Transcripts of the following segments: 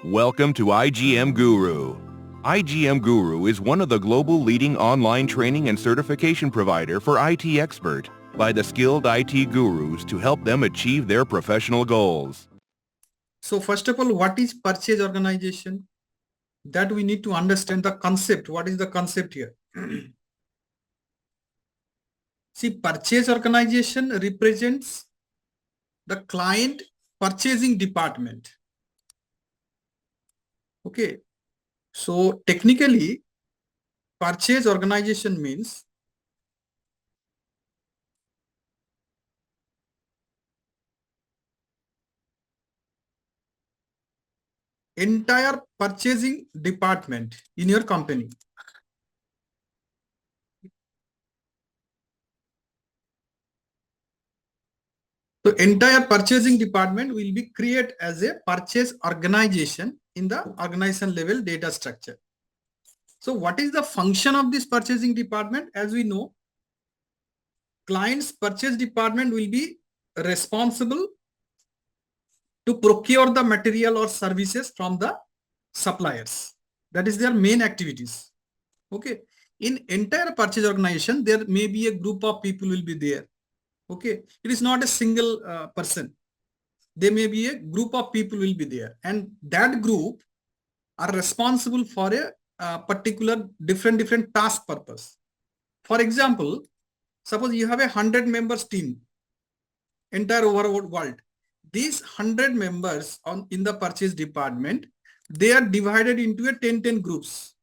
Welcome to igmGuru. igmGuru is one of the global leading online training and certification provider for IT expert by the skilled IT gurus to help them achieve their professional goals. So first of all, what is purchase organization? That we need to understand the concept. What is the concept here? See, purchase organization represents the client purchasing department. Okay. So technically, purchase organization means entire purchasing department in your company. So entire purchasing department will be created as a purchase organization in the organization level data structure. So what is the function of this purchasing department? As we know, client's purchase department will be responsible to procure the material or services from the suppliers. That is their main activities. Okay. In entire purchase organization, there may be a group of people will be there. Okay. It is not a single person. There may be a group of people will be there, and that group are responsible for a particular different task purpose. For example, suppose you have a 100 members team, entire overall world. These 100 members in the purchase department, they are divided into a 10 groups.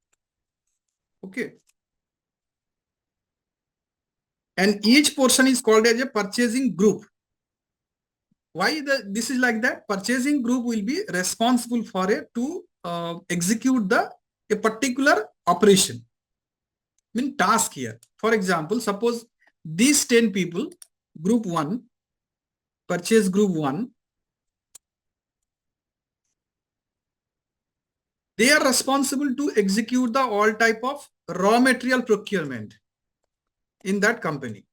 Okay. And each portion is called as a purchasing group. Why this is like that? Purchasing group will be responsible for to execute a particular operation. I mean task here. For example, suppose these 10 people, group 1, purchase group 1, they are responsible to execute the all type of raw material procurement in that company.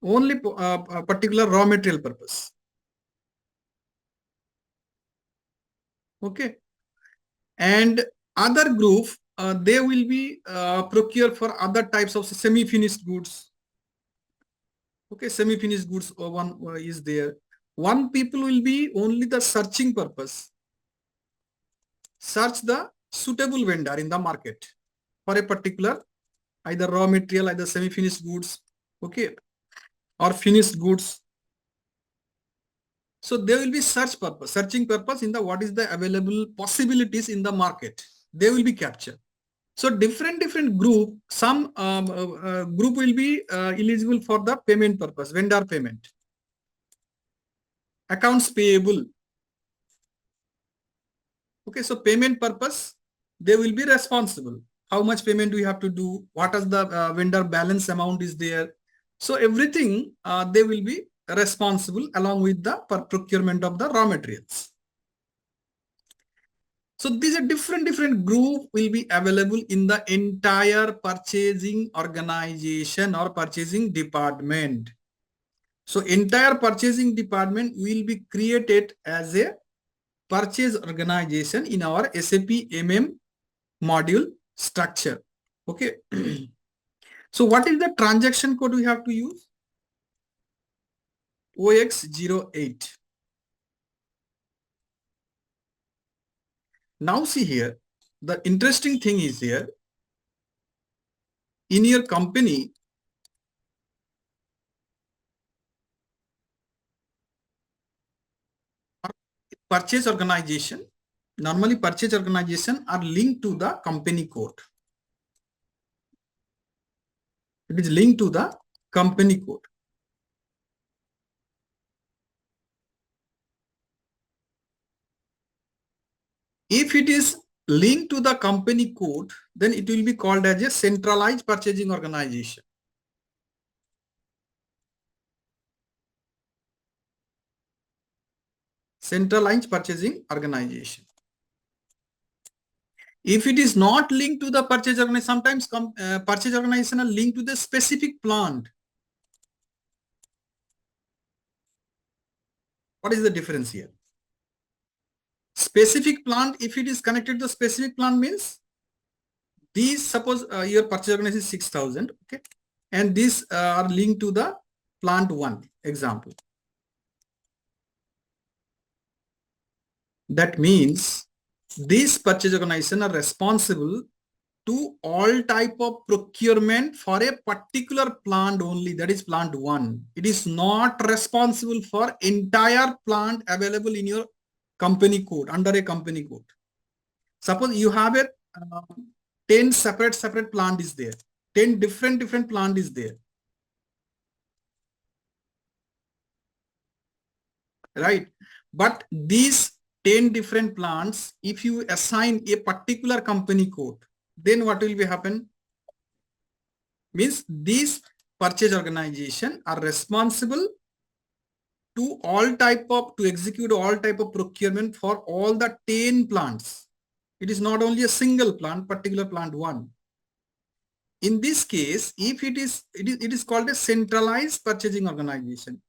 Only a particular raw material purpose. Okay. And other group, they will be procure for other types of semi-finished goods. Okay, semi-finished goods one is there. One people will be only the searching purpose. Search the suitable vendor in the market for a particular either raw material, either semi-finished goods, okay, or finished goods. So there will be searching purpose in the what is the available possibilities in the market. They will be captured. So different group, some group will be eligible for the payment purpose, vendor payment, accounts payable. Okay, so payment purpose, they will be responsible. How much payment do you have to do? What is the vendor balance amount is there? So everything they will be responsible along with the procurement of the raw materials. So these are different group will be available in the entire purchasing organization or purchasing department. So entire purchasing department will be created as a purchase organization in our SAP MM module structure. Okay. So what is the transaction code we have to use? OX08. Now see here, the interesting thing is here, in your company, purchase organization, normally purchase organization are linked to the company code. It is linked to the company code. If it is linked to the company code, then it will be called as a centralized purchasing organization. Centralized purchasing organization. If it is not linked to the purchase organization, sometimes purchase organization are linked to the specific plant. What is the difference here? Specific plant, if it is connected to specific plant means these, suppose your purchase organization is 6,000, okay, and these are linked to the plant 1 example. That means these purchase organization are responsible to all type of procurement for a particular plant only, that is plant 1. It is not responsible for entire plant available in your company code, under a company code. Suppose you have a 10 separate plant is there, 10 different plant is there, right? But these 10 different plants, if you assign a particular company code, then what will be happen? Means these purchase organization are responsible to execute all type of procurement for all the 10 plants. It is not only a single plant, particular plant 1. In this case, if it is called a centralized purchasing organization.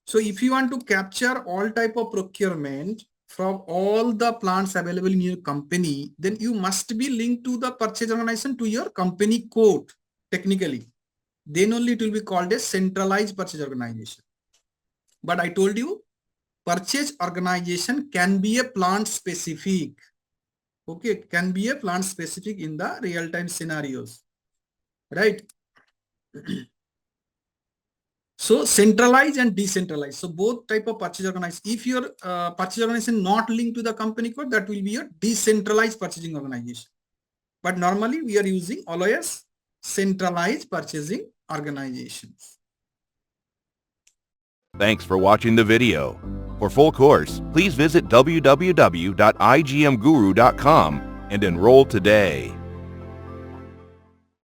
So if you want to capture all type of procurement from all the plants available in your company, then you must be linked to the purchase organization to your company code technically. Then only it will be called a centralized purchase organization. But I told you, purchase organization can be a plant specific. Okay, it can be a plant specific in the real-time scenarios, right? So centralized and decentralized. So both type of purchase organization. If your purchase organization not linked to the company code, that will be your decentralized purchasing organization. But normally we are using always centralized purchasing organizations. Thanks for watching the video. For full course, please visit www.igmguru.com and enroll today.